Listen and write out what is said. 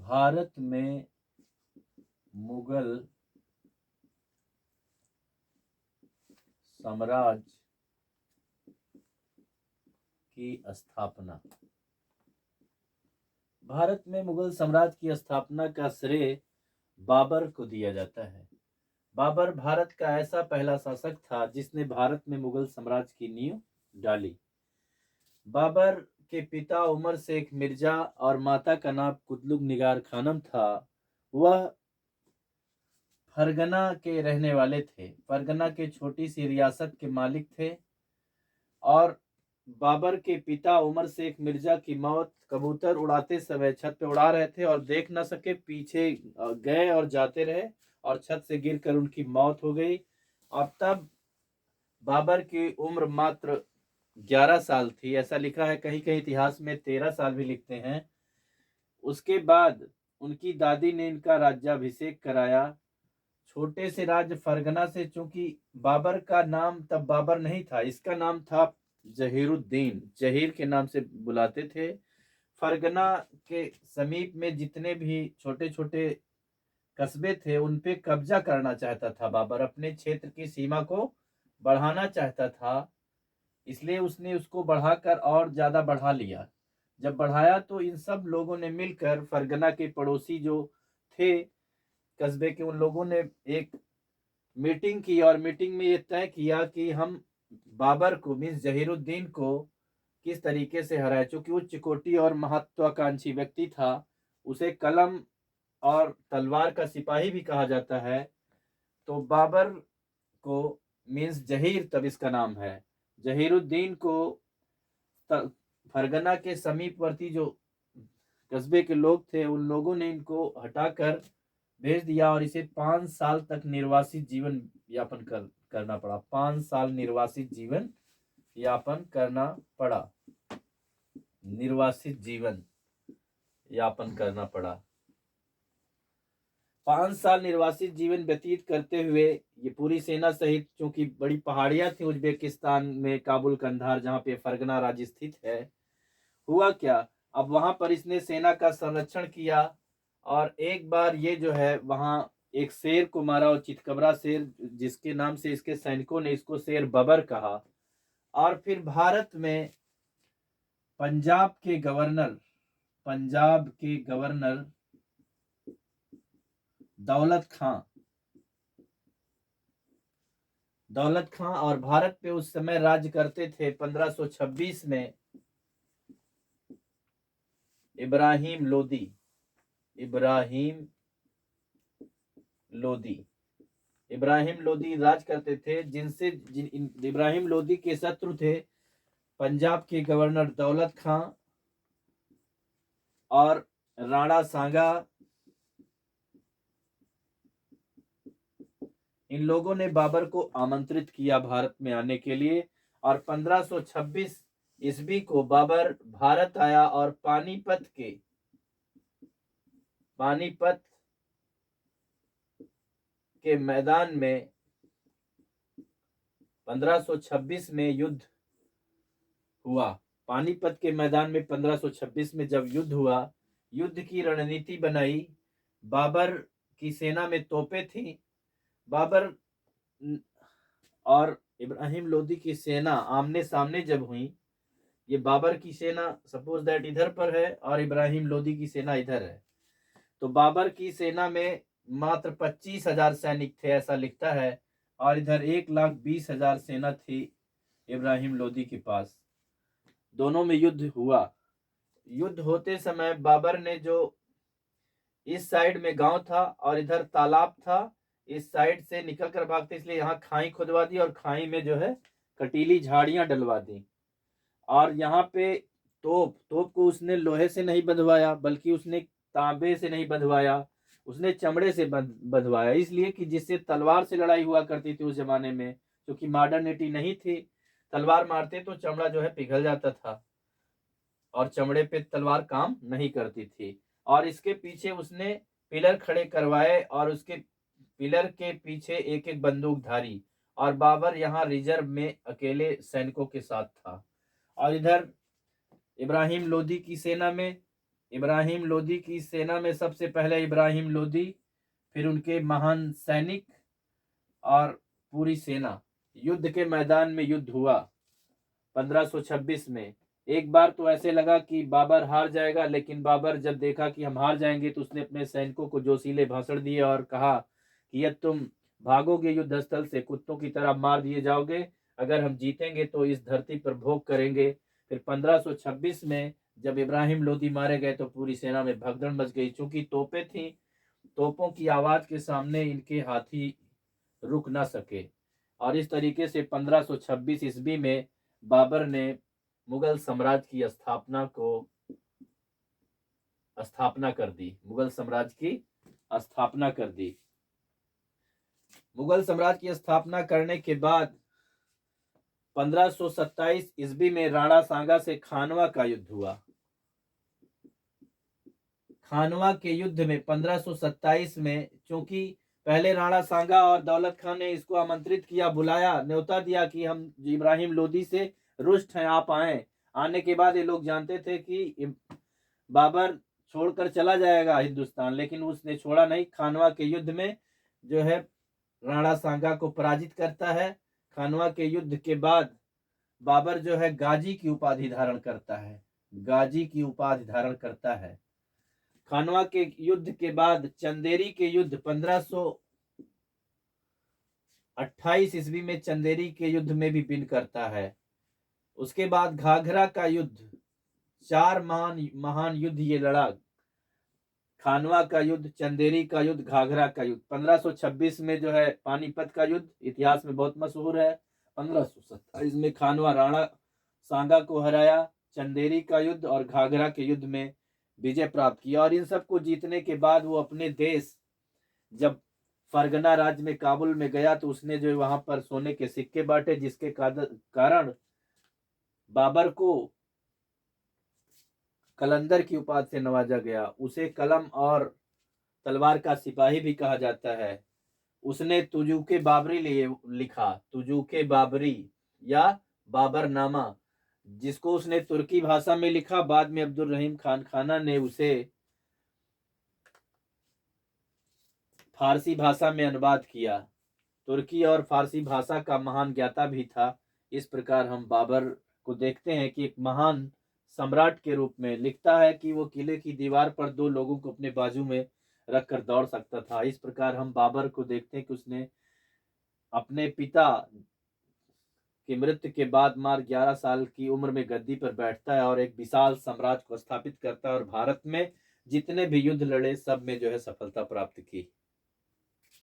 भारत में मुगल साम्राज्य की स्थापना। भारत में मुगल साम्राज्य की स्थापना का श्रेय बाबर को दिया जाता है। बाबर भारत का ऐसा पहला शासक था जिसने भारत में मुगल साम्राज्य की नींव डाली। बाबर के पिता उमर शेख मिर्जा और माता का नाम कुतलुग निगार खानम था। वह फरगना के रहने वाले थे। फरगना के छोटी सी रियासत के मालिक थे और बाबर के पिता उमर शेख मिर्जा की मौत कबूतर उड़ाते समय छत पे उड़ा रहे थे और देख न सके, पीछे गए और जाते रहे और छत से गिरकर उनकी मौत हो गई। और तब बाबर की उम्र मात्र 11 साल थी। ऐसा लिखा है, कहीं कहीं इतिहास में 13 साल भी लिखते हैं। उसके बाद उनकी दादी ने इनका राज्याभिषेक कराया। छोटे से राज्य फरगना से, चूंकि बाबर का नाम तब बाबर नहीं था, इसका नाम था जहीरुद्दीन, जहीर के नाम से बुलाते थे। फरगना के समीप में जितने भी छोटे छोटे कस्बे थे उन पे कब्जा करना चाहता था बाबर, अपने क्षेत्र की सीमा को बढ़ाना चाहता था। इसलिए उसने उसको बढ़ाकर और ज्यादा बढ़ा लिया। जब बढ़ाया तो इन सब लोगों ने मिलकर फरगना के पड़ोसी जो थे कस्बे के, उन लोगों ने एक मीटिंग की और मीटिंग में ये तय किया कि हम बाबर को मीन्स जहीरुद्दीन को किस तरीके से हराए। चूंकि उच्च कोटि और महत्वाकांक्षी व्यक्ति था, उसे कलम और तलवार का सिपाही भी कहा जाता है। तो बाबर को मीन्स जहीर, तब इसका नाम है, जहीरुद्दीन को फरगना के समीपवर्ती जो कस्बे के लोग थे उन लोगों ने इनको हटाकर भेज दिया और इसे 5 साल तक निर्वासित जीवन यापन करना पड़ा। 5 साल निर्वासित जीवन यापन करना पड़ा, निर्वासित जीवन यापन करना पड़ा। 5 साल निर्वासित जीवन व्यतीत करते हुए ये पूरी सेना सहित, चूंकि बड़ी पहाड़ियां थी उज्बेकिस्तान में, काबुल कंधार जहां पे फरगना राज्य स्थित है, हुआ क्या, अब वहां पर इसने सेना का संरक्षण किया और एक बार ये जो है वहां एक शेर को मारा, और चितकबरा शेर, जिसके नाम से इसके सैनिकों ने इसको शेर बबर कहा। और फिर भारत में पंजाब के गवर्नर दौलत खां और भारत पे उस समय राज्य करते थे 1526 में इब्राहिम लोदी। इब्राहिम लोदी राज करते थे, इब्राहिम लोदी के शत्रु थे पंजाब के गवर्नर दौलत खां और राणा सांगा। इन लोगों ने बाबर को आमंत्रित किया भारत में आने के लिए और 1526 ईस्वी को बाबर भारत आया और पानीपत के मैदान में 1526 में युद्ध हुआ। पानीपत के मैदान में 1526 में जब युद्ध हुआ, युद्ध की रणनीति बनाई। बाबर की सेना में तोपें थी। बाबर और इब्राहिम लोदी की सेना आमने सामने जब हुई, ये बाबर की सेना सपोज दैट इधर पर है और इब्राहिम लोदी की सेना इधर है, तो बाबर की सेना में मात्र 25,000 सैनिक थे, ऐसा लिखता है, और इधर 1,20,000 सेना थी इब्राहिम लोदी के पास। दोनों में युद्ध हुआ। युद्ध होते समय बाबर ने, जो इस साइड में गांव था और इधर तालाब था, इस साइड से निकल कर भागते, इसलिए यहाँ खाई खुदवा दी और खाई में जो है कटीली झाड़ियां डलवा दी। और यहाँ पे तोप को उसने लोहे से नहीं बंधवाया, बल्कि उसने तांबे से नहीं बंधवाया, उसने चमड़े से बंधवाया। इसलिए कि जिससे तलवार से लड़ाई हुआ करती थी उस जमाने में, क्योंकि मॉडर्निटी नहीं थी, तलवार मारते तो चमड़ा जो है पिघल जाता था और चमड़े पे तलवार काम नहीं करती थी। और इसके पीछे उसने पिलर खड़े करवाए और उसके पिलर के पीछे एक एक बंदूकधारी, और बाबर यहाँ रिजर्व में अकेले सैनिकों के साथ था। और इधर इब्राहिम लोदी की सेना में इब्राहिम लोदी की सेना में सबसे पहले इब्राहिम लोदी, फिर उनके महान सैनिक और पूरी सेना। युद्ध के मैदान में युद्ध हुआ 1526 में। एक बार तो ऐसे लगा कि बाबर हार जाएगा, लेकिन बाबर जब देखा कि हम हार जाएंगे तो उसने अपने सैनिकों को जोशीले भाषण दिए और कहा कि यदि तुम भागोगे युद्ध स्थल से, कुत्तों की तरह मार दिए जाओगे। अगर हम जीतेंगे तो इस धरती पर भोग करेंगे। फिर 1526 में जब इब्राहिम लोदी मारे गए तो पूरी सेना में भगदड़ मच गई। चूंकि तोपें थी, तोपों की आवाज के सामने इनके हाथी रुक ना सके, और इस तरीके से 1526 ईस्वी में बाबर ने मुगल साम्राज्य की स्थापना कर दी। मुगल साम्राज्य की स्थापना कर दी। मुगल साम्राज्य की स्थापना करने के बाद 1527 ईस्वी में राणा सांगा से खानवा का युद्ध हुआ। खानवा के युद्ध में 1527 में, चूंकि पहले राणा सांगा और दौलत खान ने इसको आमंत्रित किया, बुलाया, न्योता दिया कि हम इब्राहिम लोदी से रुष्ट हैं, आप आए। आने के बाद ये लोग जानते थे कि बाबर छोड़कर चला जाएगा हिंदुस्तान, लेकिन उसने छोड़ा नहीं। खानवा के युद्ध में जो है राणा सांगा को पराजित करता है। खानवा के युद्ध के बाद बाबर जो है गाजी की उपाधि धारण करता है। गाजी की उपाधि धारण करता है। खानवा के युद्ध के बाद चंदेरी के युद्ध 1528 ईस्वी में चंदेरी के युद्ध में भी विन करता है। उसके बाद घाघरा का युद्ध, 4 महान युद्ध ये लड़ा। खानवा का युद्ध, चंदेरी का युद्ध, घाघरा का युद्ध। 1526 में जो है पानीपत का युद्ध इतिहास में बहुत मशहूर है। 1527 में खानवा राणा सांगा को हराया। चंदेरी का युद्ध और घाघरा के युद्ध में विजय प्राप्त किया। और इन सब को जीतने के बाद वो अपने देश जब फरगना राज्य में काबुल में गया तो उसने जो वहां पर सोने के सिक्के बांटे, जिसके कारण बाबर को कलंदर की उपाधि से नवाजा गया। उसे कलम और तलवार का सिपाही भी कहा जाता है। उसने तुजुके बाबरी लिखा, तुजुके बाबरी या बाबरनामा, जिसको उसने तुर्की भाषा में लिखा। बाद में अब्दुल रहीम खान खाना ने उसे फारसी भाषा में अनुवाद किया। तुर्की और फारसी भाषा का महान ज्ञाता भी था। इस प्रकार हम बाबर को देखते हैं कि एक महान सम्राट के रूप में। लिखता है कि वो किले की दीवार पर 2 लोगों को अपने बाजू में रखकर दौड़ सकता था। इस प्रकार हम बाबर को देखते हैं कि उसने अपने पिता की मृत्यु के बाद मार 11 साल की उम्र में गद्दी पर बैठता है और एक विशाल साम्राज्य को स्थापित करता है, और भारत में जितने भी युद्ध लड़े सब में जो है सफलता प्राप्त की।